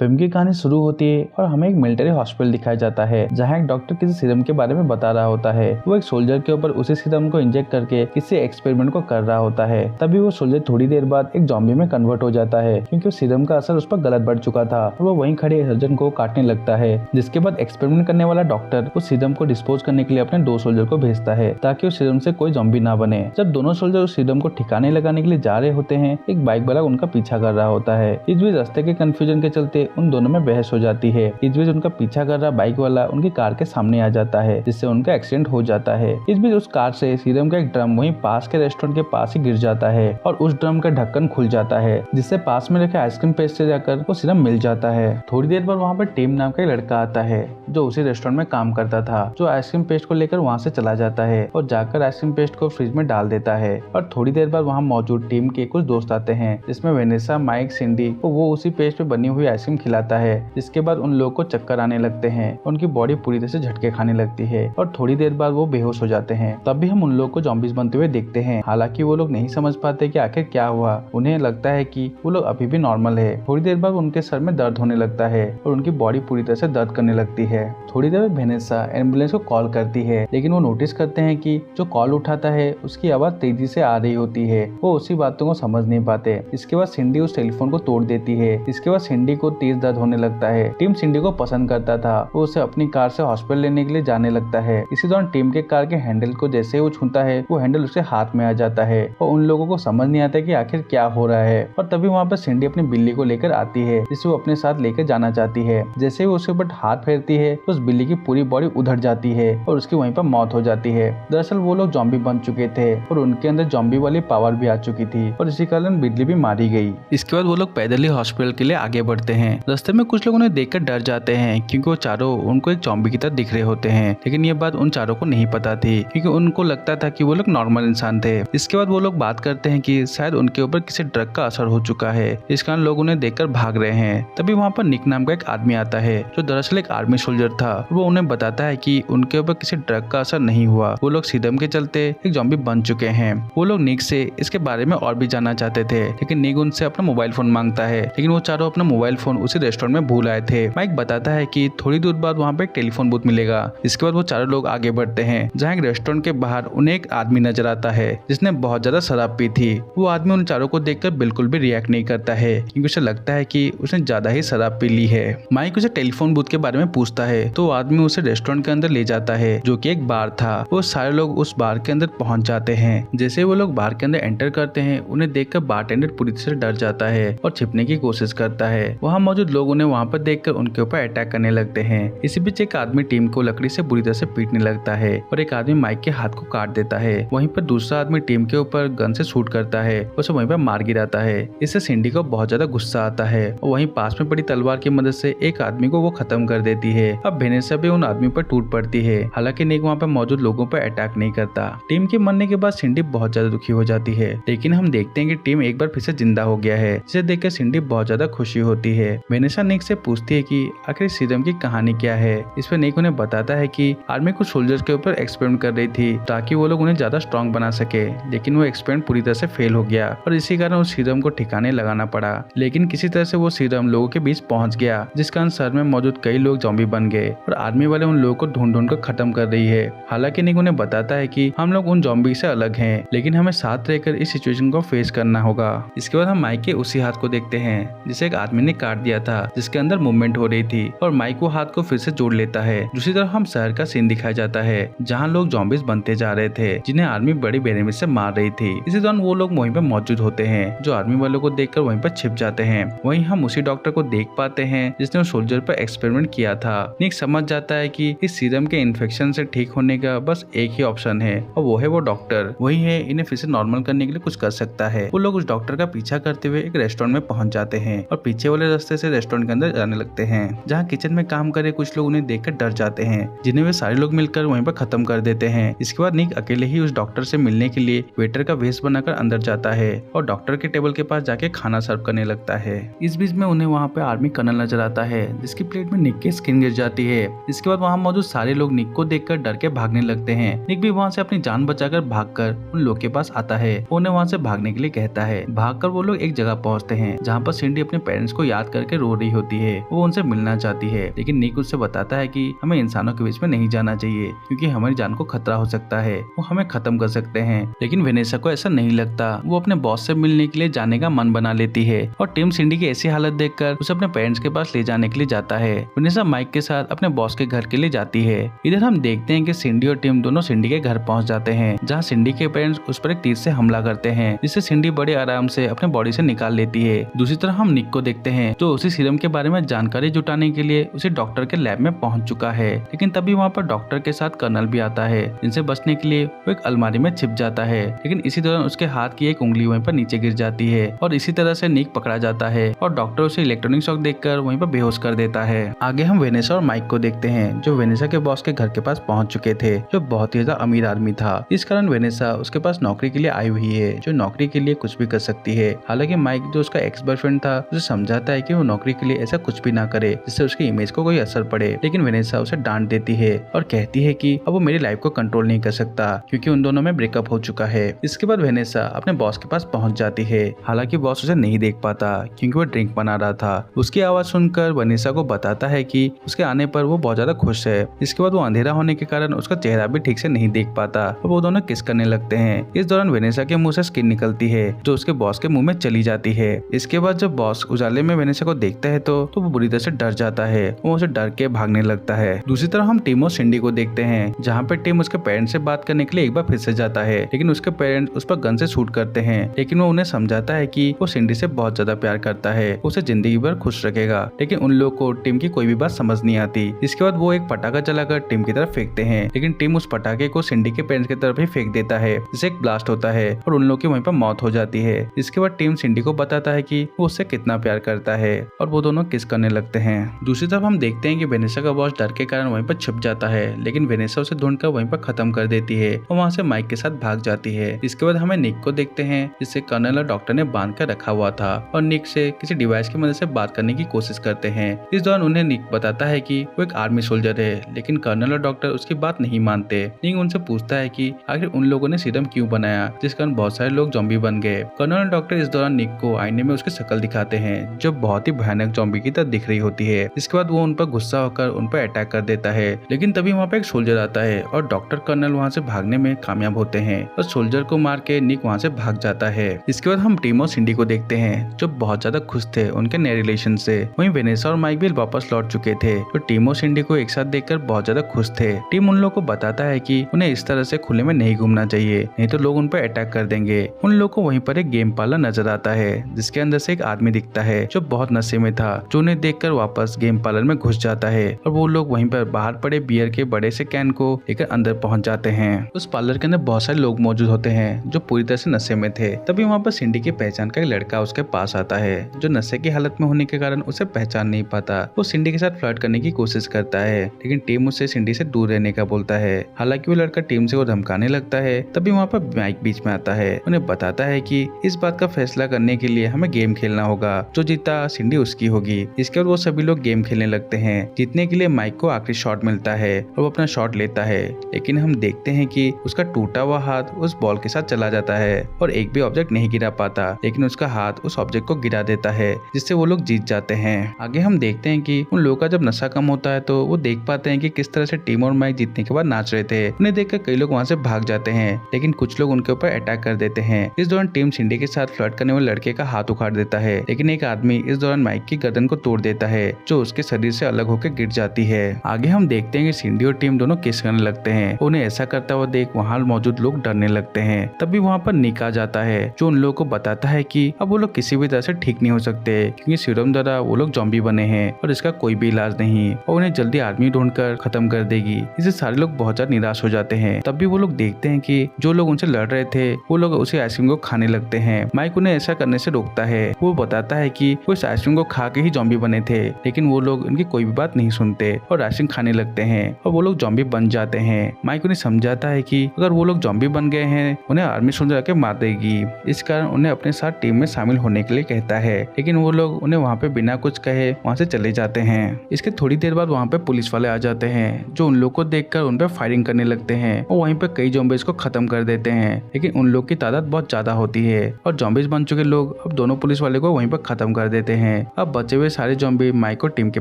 Film की कहानी शुरू होती है और हमें एक मिलिट्री हॉस्पिटल दिखाया जाता है जहां एक डॉक्टर किसी सीरम के बारे में बता रहा होता है। वो एक सोल्जर के ऊपर उसी सीरम को इंजेक्ट करके किसी एक्सपेरिमेंट को कर रहा होता है। तभी वो सोल्जर थोड़ी देर बाद एक ज़ॉम्बी में कन्वर्ट हो जाता है क्योंकि उस सीरम का असर उस पर गलत बढ़ चुका था और वो वहीं खड़े सर्जन को काटने लगता है। जिसके बाद एक्सपेरिमेंट करने वाला डॉक्टर उस सीरम को डिस्पोज करने के लिए अपने 2 सोल्जर को भेजता है ताकि उस सीरम से कोई ज़ॉम्बी ना बने। जब दोनों सोल्जर उस सीरम को ठिकाने लगाने के लिए जा रहे होते हैं, एक बाइक वाला उनका पीछा कर रहा होता है। इस बीच रास्ते के कंफ्यूजन के चलते उन दोनों में बहस हो जाती है। इस बीच उनका पीछा कर रहा बाइक वाला उनकी कार के सामने आ जाता है जिससे उनका एक्सीडेंट हो जाता है। इस बीच उस कार से सीरम का एक ड्रम वहीं पास के रेस्टोरेंट के पास ही गिर जाता है और उस ड्रम का ढक्कन खुल जाता है जिससे पास में रखे आइसक्रीम पेस्ट से जाकर वो सीरम मिल जाता है। थोड़ी देर बाद वहाँ पर टीम नाम का एक लड़का आता है जो उसी रेस्टोरेंट में काम करता था, जो आइसक्रीम पेस्ट को लेकर वहाँ से चला जाता है और जाकर आइसक्रीम पेस्ट को फ्रिज में डाल देता है। और थोड़ी देर बाद वहाँ मौजूद टीम के कुछ दोस्त आते हैं जिसमें वेनेसा, माइक, सिंडी को वो उसी पेस्ट पे बनी हुई आइसक्रीम खिलाता है। जिसके बाद उन लोगों को चक्कर आने लगते हैं, उनकी बॉडी पूरी तरह से झटके खाने लगती है और थोड़ी देर बाद वो बेहोश हो जाते हैं। तब भी हम उन लोगों को ज़ॉम्बीज बनते हुए देखते हैं। हालांकि वो लोग नहीं समझ पाते कि आखिर क्या हुआ। उन्हें लगता है कि वो लोग अभी भी नॉर्मल है। थोड़ी देर बाद उनके सर में दर्द होने लगता है और उनकी बॉडी पूरी तरह से दर्द करने लगती है। थोड़ी देर बाद वेनेसा एम्बुलेंस को कॉल करती है, लेकिन वो नोटिस करते हैं कि जो कॉल उठाता है उसकी आवाज तेजी से आ रही होती है। वो उसी बातों को समझ नहीं पाते। इसके बाद सिंडी उस टेलीफोन को तोड़ देती है। इसके बाद सिंडी को तेज दर्द होने लगता है। टीम सिंडी को पसंद करता था। वो उसे अपनी कार से हॉस्पिटल लेने के लिए जाने लगता है। इसी दौरान टीम के कार के हैंडल को जैसे वो छूता है, वो हैंडल उसके हाथ में आ जाता है और उन लोगों को समझ नहीं आता कि आखिर क्या हो रहा है। और तभी वहाँ पर सिंडी अपनी बिल्ली को लेकर आती है जिसे वो अपने साथ लेकर जाना चाहती है। जैसे वो उसके ऊपर हाथ फेरती है तो उस बिल्ली की पूरी बॉडी उधड़ जाती है और उसकी वहीं पर मौत हो जाती है। दरअसल वो लोग ज़ॉम्बी बन चुके थे और उनके अंदर ज़ॉम्बी वाली पावर भी आ चुकी थी और इसी कारण बिल्ली भी मारी गई। इसके बाद वो लोग पैदल ही हॉस्पिटल के लिए आगे बढ़ते हैं। रास्ते में कुछ लोग उन्हें देखकर डर जाते हैं क्योंकि वो चारों उनको एक ज़ॉम्बी की तरह दिख रहे होते हैं, लेकिन ये बात उन चारों को नहीं पता थी क्योंकि उनको लगता था कि वो लोग नॉर्मल इंसान थे। इसके बाद वो लोग बात करते हैं कि शायद उनके ऊपर किसी ड्रग का असर हो चुका है, इस कारण लोग उन्हें देखकर भाग रहे हैं। तभी वहाँ पर निक नाम का एक आदमी आता है जो दरअसल एक आर्मी सोल्जर था। वो उन्हें बताता है कि उनके ऊपर किसी ड्रग का असर नहीं हुआ, वो लोग सीरम के चलते एक ज़ॉम्बी बन चुके हैं। वो लोग निक से इसके बारे में और भी जानना चाहते थे, लेकिन निक उनसे अपना मोबाइल फोन मांगता है, लेकिन वो चारों अपना मोबाइल फोन उसी रेस्टोरेंट में भूल आए थे। माइक बताता है कि थोड़ी दूर बाद वहाँ पे एक टेलीफोन बूथ मिलेगा। इसके बाद वो चारों लोग आगे बढ़ते हैं जहाँ एक रेस्टोरेंट के बाहर उन्हें एक आदमी नजर आता है जिसने बहुत ज्यादा शराब पी थी। वो आदमी उन चारों को देखकर बिल्कुल भी रिएक्ट नहीं करता है क्योंकि उसे लगता है कि उसने ज्यादा ही शराब पी ली है। माइक उसे टेलीफोन बूथ के बारे में पूछता है तो वो आदमी उसे रेस्टोरेंट के अंदर ले जाता है जो कि एक बार था। वो सारे लोग उस बार के अंदर पहुंच जाते हैं। जैसे वो लोग बार के अंदर एंटर करते हैं, उन्हें देखकर बारटेंडर पूरी तरह से डर जाता है और छिपने की कोशिश करता है। वहाँ मौजूद लोग उन्हें वहाँ पर देखकर उनके ऊपर अटैक करने लगते हैं। इसी बीच एक आदमी टीम को लकड़ी से बुरी तरह से पीटने लगता है और एक आदमी माइक के हाथ को काट देता है। वहीं पर दूसरा आदमी टीम के ऊपर गन से शूट करता है, उसे वहीं पर मार गिराता है। इससे सिंडी को बहुत ज्यादा गुस्सा आता है और वहीं पास में पड़ी तलवार की मदद से एक आदमी को वो खत्म कर देती है। अब वेनेसा भी उन आदमी पर टूट पड़ती है। हालांकि निक वहाँ पर मौजूद लोगों पर अटैक नहीं करता। टीम के मरने के बाद सिंडी बहुत ज्यादा दुखी हो जाती है, लेकिन हम देखते हैं कि टीम एक बार फिर से जिंदा हो गया है, जिसे देखकर सिंडी बहुत ज्यादा खुशी होती है। वेनेसा निक से पूछती है कि आखिर सीरम की कहानी क्या है। इस पर निक उन्हें बताता है कि आर्मी कुछ सोल्जर्स के ऊपर एक्सपेरिमेंट कर रही थी ताकि वो लोग उन्हें ज्यादा स्ट्रॉन्ग बना सके, लेकिन वो एक्सपेरिमेंट पूरी तरह से फेल हो गया और इसी कारण उस सीरम को ठिकाने लगाना पड़ा। लेकिन किसी तरह से वो सीरम लोगों के बीच पहुंच गया, जिस कारण शहर में मौजूद कई लोग ज़ॉम्बी बन गए और आर्मी वाले उन लोगों को ढूंढ ढूंढ कर खत्म कर रही है। हालांकि निक उन्हें बताता है कि हम लोग उन ज़ॉम्बी से अलग हैं, लेकिन हमें साथ रहकर इस सिचुएशन को फेस करना होगा। इसके बाद हम माइक के उसी हाथ को देखते हैं जिसे एक आदमी ने काट दिया था, जिसके अंदर मूवमेंट हो रही थी, और माइक वो हाथ को फिर से जोड़ लेता है। दूसरी तरफ हम शहर का सीन दिखाया जाता है जहाँ लोग ज़ॉम्बीज बनते जा रहे थे, जिन्हें आर्मी बड़ी बेरहमी से मार रही थी। इसी दौरान वो लोग वहीं पर मौजूद होते हैं जो आर्मी वालों को देखकर वहीं पर छिप जाते हैं। वहीं हम उसी डॉक्टर को देख पाते हैं जिसने उस सोल्जर पर एक्सपेरिमेंट किया था। निक समझ जाता है कि इस सीरम के इन्फेक्शन से ठीक होने का बस एक ही ऑप्शन है और वो है वो डॉक्टर। वही है इन्हें फिर से नॉर्मल करने के लिए कुछ कर सकता है। वो लोग उस डॉक्टर का पीछा करते हुए एक रेस्टोरेंट में पहुंच जाते हैं और पीछे वाले रास्ते से रेस्टोरेंट के अंदर जाने लगते हैं जहाँ किचन में काम करे कुछ लोग उन्हें देखकर डर जाते हैं, जिन्हें वे सारे लोग मिलकर वहीं पर खत्म कर देते हैं। इसके बाद निक अकेले ही उस डॉक्टर से मिलने के लिए वेटर का वेश बनाकर अंदर जाता है और डॉक्टर के टेबल के पास जाके खाना सर्व करने लगता है। इस बीच में उन्हें वहाँ पे आर्मी कर्नल नजर आता है जिसकी प्लेट में निक की स्किन गिर जाती है। इसके बाद वहाँ मौजूद सारे लोग निक को देखकर डर के भागने लगते हैं। निक भी वहाँ से अपनी जान बचाकर भागकर उन लोग के पास आता है, उन्हें वहाँ से भागने के लिए कहता है। भागकर वो लोग एक जगह पहुँचते हैं जहाँ पर सिंडी अपने पेरेंट्स को याद करके करके रो रही होती है। वो उनसे मिलना चाहती है, लेकिन निक उससे बताता है कि हमें इंसानों के बीच में नहीं जाना चाहिए क्योंकि हमारी जान को खतरा हो सकता है, वो हमें खत्म कर सकते हैं। लेकिन वेनेसा को ऐसा नहीं लगता। वो अपने बॉस से मिलने के लिए जाने का मन बना लेती है और टिम सिंडी की ऐसी हालत देखकर उसे अपने पेरेंट्स के पास ले जाने के लिए जाता है। वेनेसा माइक के साथ अपने बॉस के घर के लिए जाती है। इधर हम देखते हैं कि सिंडी और टिम दोनों सिंडी के घर पहुंच जाते हैं, जहां सिंडी के पेरेंट्स उस पर एक तीर से हमला करते हैं, जिससे सिंडी बड़े आराम से अपने बॉडी से निकाल लेती है। दूसरी तरफ हम निक को देखते हैं, जो उसी सीरम के बारे में जानकारी जुटाने के लिए उसी डॉक्टर के लैब में पहुंच चुका है। लेकिन तभी वहाँ पर डॉक्टर के साथ कर्नल भी आता है, जिनसे बचने के लिए वो एक अलमारी में छिप जाता है। लेकिन इसी दौरान उसके हाथ की एक उंगली वहीं पर नीचे गिर जाती है और इसी तरह से निक पकड़ा जाता है और डॉक्टर उसे इलेक्ट्रॉनिक शॉक देकर वहीं पर बेहोश कर देता है। आगे हम वेनेसा और माइक को देखते हैं, जो वेनेसा के बॉस के घर के पास पहुंच चुके थे, जो बहुत ही ज्यादा अमीर आदमी था। इस कारण वेनेसा उसके पास नौकरी के लिए आई हुई है, जो नौकरी के लिए कुछ भी कर सकती है। हालांकि माइक जो उसका एक्स बॉयफ्रेंड था, उसे समझाता है कि वो नौकरी के लिए ऐसा कुछ भी ना करे जिससे उसकी इमेज को कोई असर पड़े। लेकिन वेनेसा उसे डांट देती है और कहती है कि अब वो मेरी लाइफ को कंट्रोल नहीं कर सकता क्योंकि उन दोनों में ब्रेकअप हो चुका है। इसके बाद वेनेसा अपने बॉस के पास पहुंच जाती है। हालांकि बॉस उसे नहीं देख पाता क्योंकि वो ड्रिंक बना रहा था। उसकी आवाज सुनकर वेनेसा को बताता है कि उसके आने पर वो बहुत ज्यादा खुश है। इसके बाद वो अंधेरा होने के कारण उसका चेहरा भी ठीक से नहीं देख पाता और वो दोनों किस करने लगते हैं। इस दौरान वेनेसा के मुंह से स्किन निकलती है, जो उसके बॉस के मुंह में चली जाती है। इसके बाद जब बॉस उजाले में वेनेसा को देखता है तो वो बुरी तरह से डर जाता है। वो उसे डर के भागने लगता है। दूसरी तरफ हम टिम और सिंडी को देखते हैं, जहाँ पे टिम उसके पेरेंट्स से बात करने के लिए एक बार फिर से जाता है, लेकिन उसके पेरेंट्स उस पर गन से शूट करते हैं। लेकिन वो उन्हें समझाता है कि वो सिंडी से बहुत ज्यादा प्यार करता है, उसे जिंदगी भर खुश रखेगा। लेकिन उन लोग को टिम की कोई भी बात समझ नहीं आती। इसके बाद वो एक पटाखा चलाकर टिम की तरफ फेंकते हैं, लेकिन टिम उस पटाखे को सिंडी के पेरेंट्स की तरफ ही फेंक देता है, जिससे एक ब्लास्ट होता है और उन लोग की वहीं पर मौत हो जाती है। इसके बाद टिम सिंडी को बताता है कि वो उससे कितना प्यार करता है और वो दोनों किस करने लगते हैं। दूसरी तरफ हम देखते हैं कि वेनेसा का बॉस डर के कारण वहीं पर छिप जाता है, लेकिन वेनेसा उसे ढूंढकर वहीं पर खत्म कर देती है और वहाँ से माइक के साथ भाग जाती है। इसके बाद हमें निक को देखते हैं, जिसे कर्नल और डॉक्टर ने बांध कर रखा हुआ था और निक से किसी डिवाइस की मदद से बात करने की कोशिश करते हैं। इस दौरान उन्हें निक बताता है कि वो एक आर्मी सोल्जर है, लेकिन कर्नल और डॉक्टर उसकी बात नहीं मानते। निक उनसे पूछता है कि आखिर उन लोगों ने सीरम क्यों बनाया, जिस कारण बहुत सारे लोग जॉम्बी बन गए। कर्नल और डॉक्टर इस दौरान निक को आईने में उसकी शक्ल दिखाते हैं, जो बहुत ही भयानक जॉम्बी की तरह दिख रही होती है। इसके बाद वो उन पर गुस्सा होकर उन पर अटैक कर देता है, लेकिन तभी वहाँ पे एक सोल्जर आता है और डॉक्टर कर्नल वहाँ से भागने में कामयाब होते हैं और सोल्जर को मार के निक वहाँ से भाग जाता है। इसके बाद हम टिम और सिंडी को देखते हैं, जो बहुत ज्यादा खुश थे उनके नए रिलेशन से। वहीं वेनेसा और माइक भी वापस लौट चुके थे, तो टिम और सिंडी को एक साथ देखकर बहुत ज्यादा खुश थे। टिम उन लोगों को बताता है कि उन्हें इस तरह से खुले में नहीं घूमना चाहिए, नहीं तो लोग उन पर अटैक कर देंगे। उन लोगों को वहीं पर एक गेम पार्लर नजर आता है, जिसके अंदर से एक आदमी दिखता है जो बहुत नशे में था, जो उन्हें देखकर वापस गेम पार्लर में घुस जाता है और वो लोग वहीं पर बाहर पड़े बियर के बड़े से कैन को लेकर अंदर पहुंच जाते हैं। उस पार्लर के अंदर बहुत सारे लोग मौजूद होते हैं जो पूरी तरह से नशे में थे। तभी वहाँ पर सिंडी की पहचान का एक लड़का उसके पास आता है, जो नशे की हालत में होने के कारण उसे पहचान नहीं पाता। वो सिंडी के साथ फ्लर्ट करने की कोशिश करता है, लेकिन टीम उससे सिंडी से दूर रहने का बोलता है। हालांकि वो लड़का टीम से वो धमकाने लगता है। तभी वहाँ पर माइक बीच में आता है, उन्हें बताता है कि इस बात का फैसला करने के लिए हमें गेम खेलना होगा, जो जीता सिंडी उसकी होगी। इसके बाद वो सभी लोग गेम खेलने लगते हैं। जीतने के लिए माइक को आखिरी शॉट मिलता है और वो अपना शॉट लेता है, लेकिन हम देखते हैं कि उसका टूटा हुआ हाथ उस बॉल के साथ चला जाता है और एक भी ऑब्जेक्ट नहीं गिरा पाता, लेकिन उसका हाथ उस ऑब्जेक्ट को गिरा देता है, जिससे वो लोग जीत जाते हैं। आगे हम देखते हैं कि उन लोगों का जब नशा कम होता है तो वो देख पाते हैं कि किस तरह से टीम और माइक जीतने के बाद नाच रहे थे। उन्हें देखकर कई लोग वहाँ से भाग जाते हैं, लेकिन कुछ लोग उनके ऊपर अटैक कर देते हैं। इस दौरान टीम सिंडी के साथ फ्लर्ट करने वाले लड़के का हाथ उखाड़ देता है, लेकिन एक आदमी इस दौरान माइक की गर्दन को तोड़ देता है, जो उसके शरीर से अलग होकर गिर जाती है। आगे हम देखते हैं कि सिंडी और टीम दोनों किस करने लगते हैं। उन्हें ऐसा करता हुआ देख वहाँ मौजूद लोग डरने लगते हैं। तभी वहाँ पर निक आ जाता है, जो उन लोगों को बताता है कि अब वो लोग किसी भी तरह से ठीक नहीं हो सकते, क्योंकि सीरम द्वारा वो लोग जॉम्बी बने हैं और इसका कोई भी इलाज नहीं और उन्हें जल्दी आदमी ढूंढकर खत्म कर देगी। इससे सारे लोग बहुत ज्यादा निराश हो जाते हैं। तब भी वो लोग देखते हैं कि जो लोग उनसे लड़ रहे थे वो लोग उसी आइसक्रीम को खाने लगते हैं। माइक उन्हें ऐसा करने से रोकता है। वो बताता है कि वो इस आइसक्रीम को खा के ही जॉम्बी बने थे, लेकिन वो लोग उनकी कोई भी बात नहीं सुनते और आइसक्रीम खाने लगते हैं और वो लोग जॉम्बी बन जाते हैं। माइक उन्हें समझाता है कि अगर वो लोग जॉम्बी बन गए हैं उन्हें आर्मी सोल्जर आके मार देगी। इस कारण उन्हें अपने साथ टीम में शामिल होने के लिए कहता है, लेकिन वो लोग उन्हें वहाँ पे बिना कुछ कहे वहाँ से चले जाते हैं। इसके थोड़ी देर बाद वहाँ पे पुलिस वाले आ जाते हैं, जो उन लोग को देखकर उन पे फायरिंग करने लगते हैं और वहीं पे कई जॉम्बीज को खत्म कर देते हैं, लेकिन उन लोग की तादाद बहुत ज्यादा होती है और जॉम्बीज बन चुके लोग अब दोनों पुलिस वाले को वहीं पर खत्म कर देते हैं। हैं। अब बचे हुए सारे ज़ॉम्बी माइक और टीम के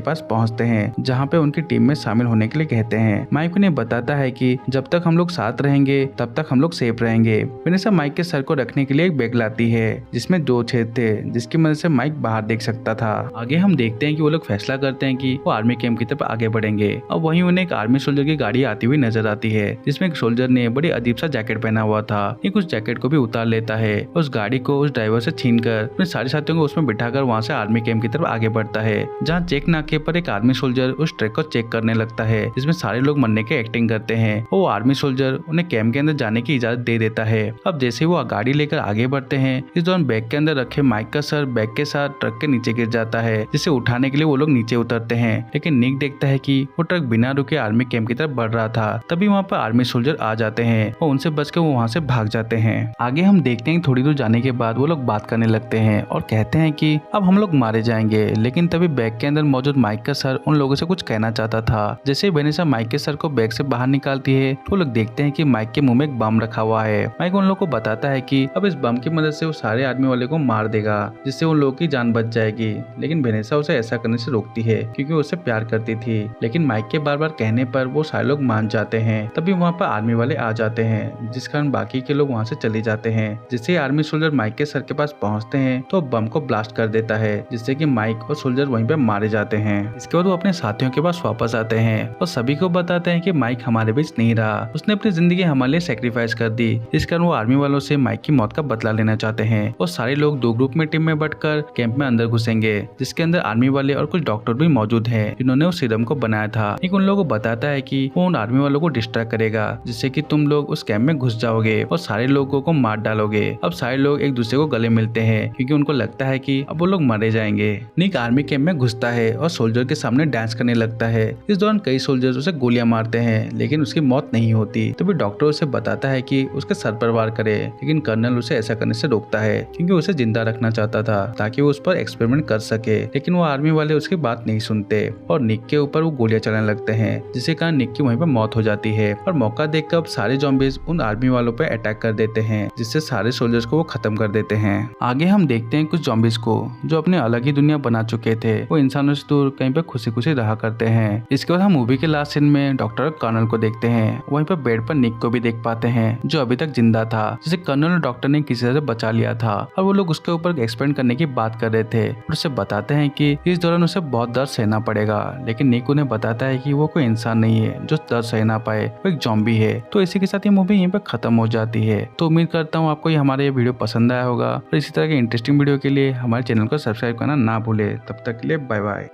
पास पहुंचते हैं, जहां पे उनकी टीम में शामिल होने के लिए कहते हैं। माइक उन्हें बताता है कि जब तक हम लोग साथ रहेंगे तब तक हम लोग सेफ रहेंगे। वेनेसा माइक के सर को रखने के लिए एक बैग लाती है जिसमें 2 छेद थे, जिसकी मदद से माइक बाहर देख सकता था। आगे हम देखते हैं कि वो लोग फैसला करते हैं कि वो आर्मी कैंप की तरफ आगे बढ़ेंगे। अब वहीं उन्हें एक आर्मी सोल्जर की गाड़ी आती हुई नजर आती है, जिसमें एक सोल्जर ने बड़ी अजीब सा जैकेट पहना हुआ था। एक उस जैकेट को भी उतार लेता है, उस गाड़ी को उस ड्राइवर से छीनकर अपने सारे साथियों को उसमें बिठाकर वहां से आर्मी कैंप की तरफ आगे बढ़ता है, जहाँ चेक नाके पर एक आर्मी सोल्जर उस ट्रक को चेक करने लगता है, जिसमें सारे लोग मरने की एक्टिंग करते हैं। वो आर्मी सोल्जर उन्हें कैंप के अंदर जाने की इजाजत दे देता है। अब जैसे वो गाड़ी लेकर आगे बढ़ते हैं, इस दौरान बैग के अंदर रखे माइक का सर बैग के साथ ट्रक के नीचे गिर जाता है, जिसे उठाने के लिए वो लोग नीचे उतरते हैं। लेकिन निक देखता है कि वो ट्रक बिना रुके आर्मी कैंप की तरफ बढ़ रहा था। तभी वहाँ पर आर्मी सोल्जर आ जाते हैं और उनसे बचकर वो वहाँ से भाग जाते हैं। आगे हम देखते हैं थोड़ी दूर जाने के बाद वो लोग बात करने लगते हैं और कहते हैं कि अब हम लोग मारे जाएंगे। लेकिन तभी बैग के अंदर मौजूद माइक का सर उन लोगों से कुछ कहना चाहता था। जैसे वेनेसा माइक के सर को बैग से बाहर निकालती है तो वो लोग देखते हैं कि माइक के मुंह में एक बम रखा हुआ है। माइक उन लोगों को बताता है कि अब इस बम की मदद से वो सारे आर्मी वाले को मार देगा, जिससे उन लोगों की जान बच जाएगी। लेकिन वेनेसा उसे ऐसा करने से रोकती है क्योंकि वो उससे प्यार करती थी। लेकिन माइक के बार बार कहने पर वो सारे लोग मान जाते हैं। तभी वहाँ पर आर्मी वाले आ जाते हैं, जिस कारण बाकी के लोग वहाँ से चले जाते हैं। जिससे आर्मी सोल्जर माइक के सर के पास पहुँचते हैं तो बम को ब्लास्ट कर देता है, जिससे कि माइक और सोल्जर वहीं पे मारे जाते हैं। इसके बाद वो अपने साथियों के पास वापस आते हैं और सभी को बताते हैं कि माइक हमारे बीच नहीं रहा, उसने अपनी जिंदगी हमारे लिए सेक्रीफाइस कर दी। इस कारण वो आर्मी वालों से माइक की मौत का बदला लेना चाहते हैं और सारे लोग 2 ग्रुप में टीम में बंटकर कैंप में अंदर घुसेंगे, जिसके अंदर आर्मी वाले और कुछ डॉक्टर भी मौजूद हैं, जिन्होंने उस सीरम को बनाया था। एक उन लोगों को बताता है कि वो उन आर्मी वालों को डिस्ट्रैक्ट करेगा, जिससे कि तुम लोग उस कैंप में घुस जाओगे और सारे लोगों को मार डालोगे। अब सारे लोग एक दूसरे को गले मिलते हैं क्योंकि उनको लगता है कि अब वो लोग मरे जाएंगे। निक आर्मी कैंप में घुसता है और सोल्जर के सामने डांस करने लगता है। इस दौरान कई सोल्जर्स उसे गोलियां मारते हैं, लेकिन उसकी मौत नहीं होती। तभी डॉक्टर उसे बताता है कि उसके सर पर वार करे, लेकिन कर्नल उसे ऐसा करने से रोकता है क्योंकि उसे जिंदा रखना चाहता था ताकि वो उस पर एक्सपेरिमेंट कर सके। लेकिन वो आर्मी वाले उसकी बात नहीं सुनते और निक के ऊपर वो गोलियां चलाने लगते हैं, जिससे कारण निक की वहीं पर मौत हो जाती है। और मौका देखकर अब सारे ज़ॉम्बीज उन आर्मी वालों पर अटैक कर देते हैं, जिससे सारे सोल्जर्स को वो खत्म कर देते हैं। आगे हम देखते हैं कुछ ज़ॉम्बीज को जो अपने अलग ही दुनिया बना चुके थे, वो इंसानों से दूर कहीं पे खुशी खुशी रहा करते हैं। इसके बाद हम मूवी के लास्ट सीन में डॉक्टर और कर्नल को देखते हैं। वहीं पर बेड पर निक को भी देख पाते हैं जो अभी तक जिंदा था, जिसे कर्नल और डॉक्टर ने किसी तरह से बचा लिया था और वो लोग उसके ऊपर एक्सपेंड करने की बात कर रहे थे और उसे बताते हैं कि इस दौरान उसे बहुत दर्द सहना पड़ेगा। लेकिन निक उन्हें बताता है कि वो कोई इंसान नहीं है जो दर्द सह ना पाए, वो एक ज़ॉम्बी है। तो इसी के साथ ये मूवी यहीं पे खत्म हो जाती है। तो उम्मीद करता हूँ आपको ये हमारा ये वीडियो पसंद आया होगा और इसी तरह के इंटरेस्टिंग वीडियो के लिए हमारे चैनल को सब्सक्राइब करना ना भूले। तब तक के लिए बाय बाय।